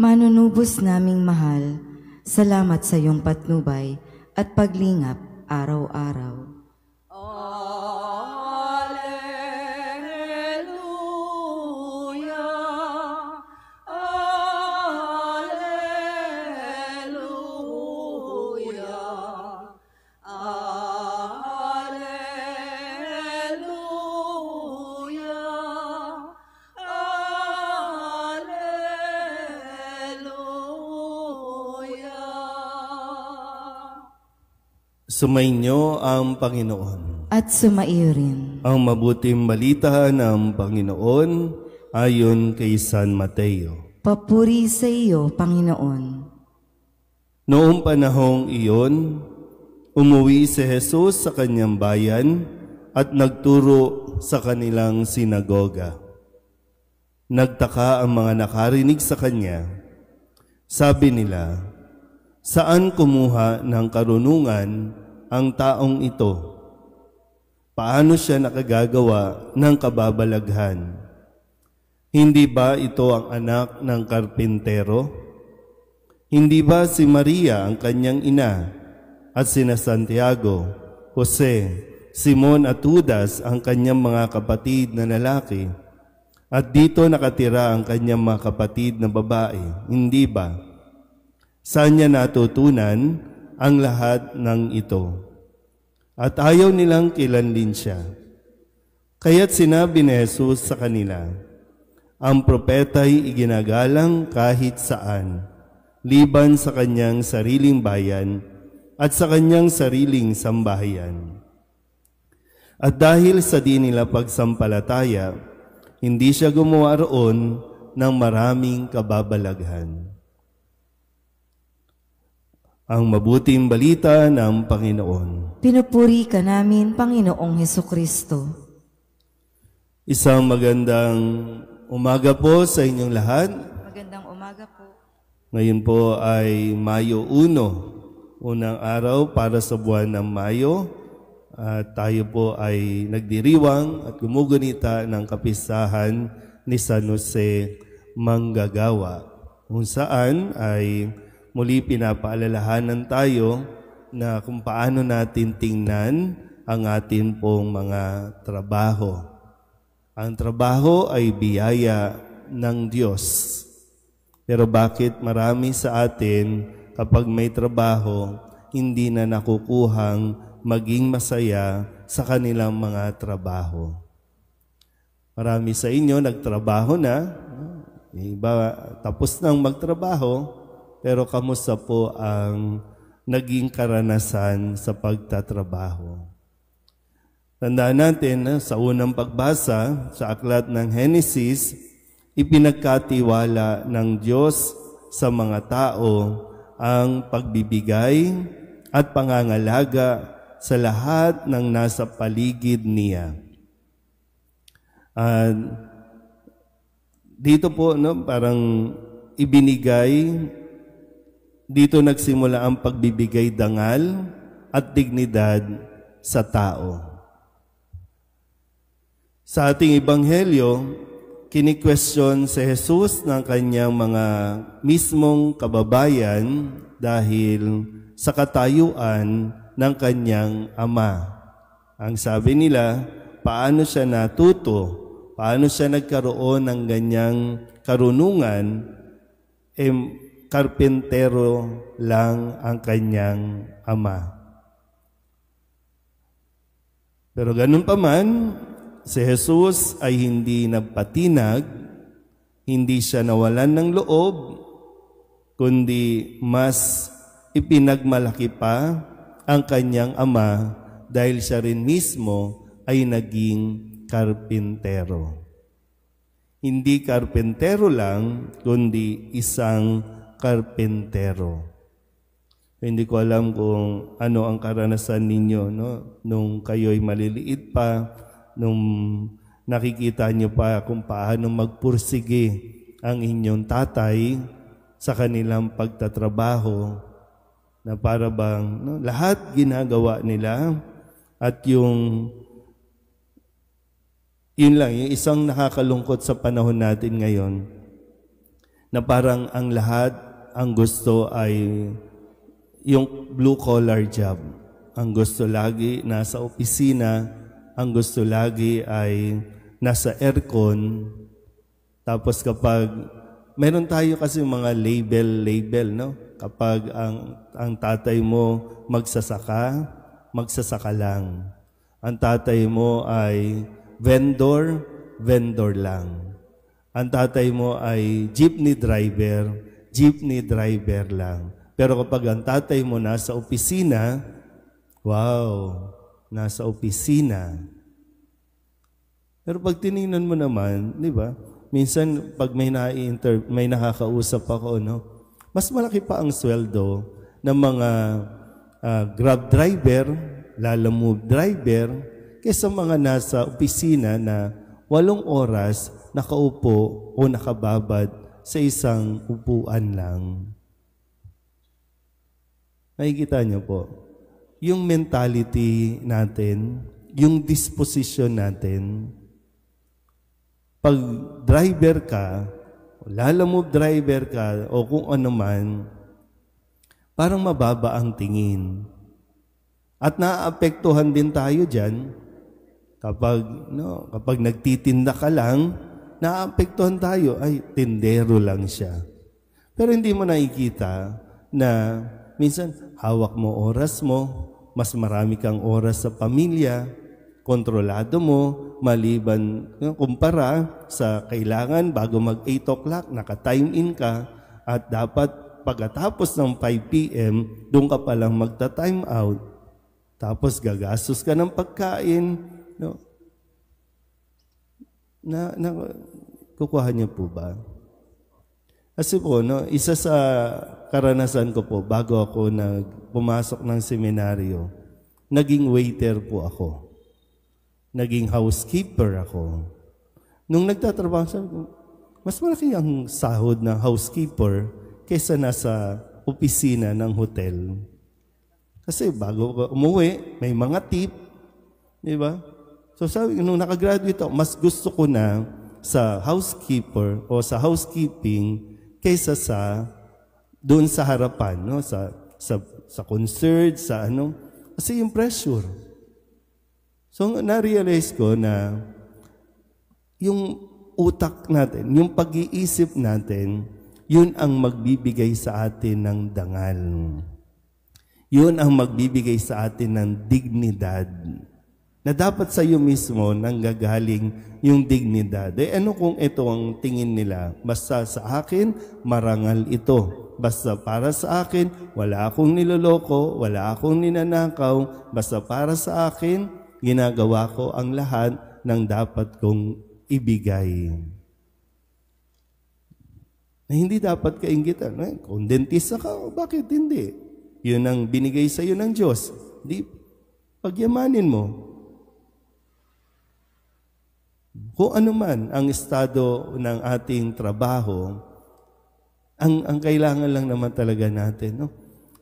Manunubos naming mahal, salamat sa iyong patnubay at paglingap araw-araw. Sumainyo ang Panginoon. At sumaiyo rin. Ang mabuting balita ng Panginoon ayon kay San Mateo. Papuri sa iyo, Panginoon. Noong panahong iyon, umuwi si Jesus sa kanyang bayan at nagturo sa kanilang sinagoga. Nagtaka ang mga nakarinig sa kanya. Sabi nila, saan kumuha ng karunungan ang taong ito? Paano siya nakagagawa ng kababalaghan? Hindi ba ito ang anak ng karpintero? Hindi ba si Maria ang kanyang ina at sina Santiago, Jose, Simon at Judas ang kanyang mga kapatid na lalaki? At dito nakatira ang kanyang mga kapatid na babae, hindi ba? Saan niya natutunan ang lahat ng ito? At ayaw nilang kilanlin siya. Kaya't sinabi ni Jesus sa kanila, ang propeta'y iginagalang kahit saan, liban sa kanyang sariling bayan at sa kanyang sariling sambahayan. At dahil sa di nila pagsampalataya, hindi siya gumawa roon ng maraming kababalaghan. Ang mabuting balita ng Panginoon. Pinupuri ka namin, Panginoong Hesukristo. Isang magandang umaga po sa inyong lahat. Magandang umaga po. Ngayon po ay Mayo 1, unang araw para sa buwan ng Mayo. At tayo po ay nagdiriwang at gumugunita ng kapistahan ni San Jose Manggagawa, kung saan ay muli pinapaalalahanan tayo na kung paano natin tingnan ang atin pong mga trabaho. Ang trabaho ay biyaya ng Diyos. Pero bakit marami sa atin kapag may trabaho, hindi na nakukuhang maging masaya sa kanilang mga trabaho? Marami sa inyo nagtrabaho na, iba tapos nang magtrabaho, pero kamusta po ang naging karanasan sa pagtatrabaho? Tandaan natin na sa unang pagbasa sa aklat ng Henesis, ipinagkatiwala ng Diyos sa mga tao ang pagbibigay at pangangalaga sa lahat ng nasa paligid niya. Dito po parang ibinigay. Dito nagsimula ang pagbibigay dangal at dignidad sa tao. Sa ating ebanghelyo, kini-question si Jesus ng kanyang mga mismong kababayan dahil sa katayuan ng kanyang ama. Ang sabi nila, paano siya natuto? Paano siya nagkaroon ng ganyang karunungan? Karpentero lang ang kanyang ama. Pero ganun pa man, si Jesus ay hindi nagpatinag, hindi siya nawalan ng loob, kundi mas ipinagmalaki pa ang kanyang ama dahil siya rin mismo ay naging karpintero. Hindi karpintero lang, kundi isang karpintero. Hindi ko alam kung ano ang karanasan ninyo, no? Nung kayo'y maliliit pa, nung nakikita nyo pa kung paano magpursige ang inyong tatay sa kanilang pagtatrabaho, na para bang lahat ginagawa nila, at yun lang, yung isang nakakalungkot sa panahon natin ngayon, na parang ang lahat ang gusto ay yung blue-collar job. Ang gusto lagi nasa opisina, ang gusto lagi ay nasa aircon. Tapos kapag, meron tayo kasi mga label, no? Kapag ang tatay mo magsasaka lang. Ang tatay mo ay vendor lang. Ang tatay mo ay jeepney driver lang. Pero kapag ang tatay mo nasa opisina, wow, nasa opisina. Pero pag tinignan mo naman, di ba? Minsan pag may nakakausap ako, no? Mas malaki pa ang sweldo ng mga Grab driver, Lalamove driver, kaysa mga nasa opisina na 8 oras nakaupo o nakababad sa isang upuan lang. Nakikita niyo po, yung mentality natin, yung disposition natin, pag driver ka, Lalamove driver ka, o kung ano man, parang mababa ang tingin. At naaapektuhan din tayo dyan, kapag nagtitinda ka lang, naaapektuhan tayo, ay, tindero lang siya. Pero hindi mo nakikita na minsan, hawak mo oras mo, mas marami kang oras sa pamilya, kontrolado mo, maliban, kumpara sa kailangan bago mag 8 o'clock, naka-time in ka, at dapat pagkatapos ng 5 p.m., doon ka palang magta-time out. Tapos gagastos ka ng pagkain. No? Kukuha niyo po ba? Kasi po, no, isa sa karanasan ko po, bago ako pumasok ng seminaryo, naging waiter po ako. Naging housekeeper ako. Nung nagtatrabaho, sabi ko, mas malaki ang sahod ng housekeeper kaysa nasa opisina ng hotel. Kasi bago ka umuwi, may mga tip. Di ba? So sabi ko, nung nakagraduate ako, mas gusto ko na sa housekeeper o sa housekeeping kaysa sa doon sa harapan, no? Sa concert, sa ano. Kasi yung pressure. So na-realize ko na yung utak natin, yung pag-iisip natin, yun ang magbibigay sa atin ng dangal. Yun ang magbibigay sa atin ng dignidad. Na dapat sa iyo mismo nanggagaling yung dignidad. Ano kung ito ang tingin nila? Basta sa akin, marangal ito. Basta para sa akin, wala akong niloloko, wala akong ninanakaw. Basta para sa akin, ginagawa ko ang lahat ng dapat kong ibigay. Na hindi dapat kainggitan. Kung dentista ka, bakit hindi? Yun ang binigay sa iyo ng Diyos. Di, pagyamanin mo. Kung ano man ang estado ng ating trabaho, ang kailangan lang naman talaga natin, no?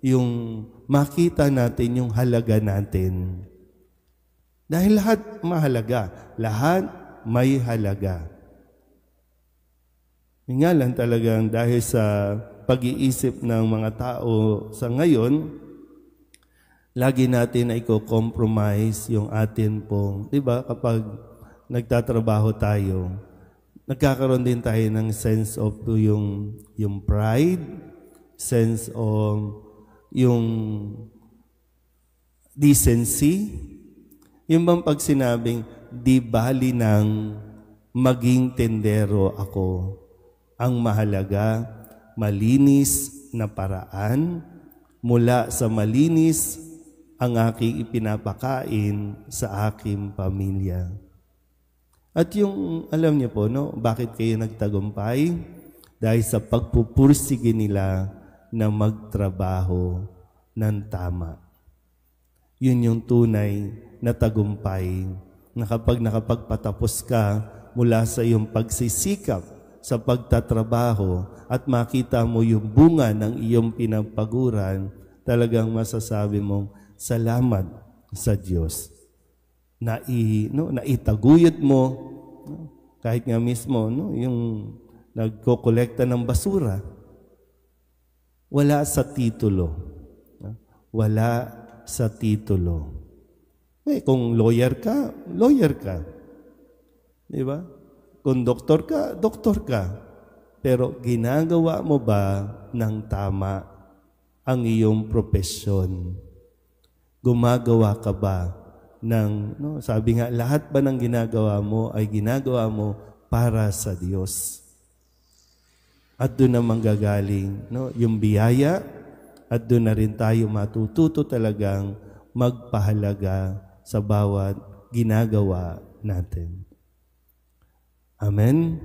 Yung makita natin yung halaga natin. Dahil lahat mahalaga. Lahat may halaga. Yung nga lang talagang dahil sa pag-iisip ng mga tao sa ngayon, lagi natin na i-compromise yung atin pong, di ba, kapag nagtatrabaho tayo, nagkakaroon din tayo ng sense of yung pride, sense of yung decency, yung bang pag sinabing, di bali ng maging tendero ako. Ang mahalaga, malinis na paraan, mula sa malinis ang aking ipinapakain sa aking pamilya. At yung, alam niyo po, no, bakit kayo nagtagumpay? Dahil sa pagpupursige nila na magtrabaho ng tama. Yun yung tunay na tagumpay, na kapag nakapagpatapos ka mula sa iyong pagsisikap sa pagtatrabaho at makita mo yung bunga ng iyong pinapaguran, talagang masasabi mong salamat sa Diyos. Naitaguyod mo, kahit nga mismo, no, yung nagkokolekta ng basura. Wala sa titulo. Wala sa titulo. Kung lawyer ka, lawyer ka. Di ba? Kung doktor ka. Pero ginagawa mo ba ng tama ang iyong propesyon? Gumagawa ka ba ng, sabi nga, lahat ba ng ginagawa mo ay ginagawa mo para sa Diyos? At doon na manggagaling yung biyaya, at doon na rin tayo matututo talagang magpahalaga sa bawat ginagawa natin. Amen.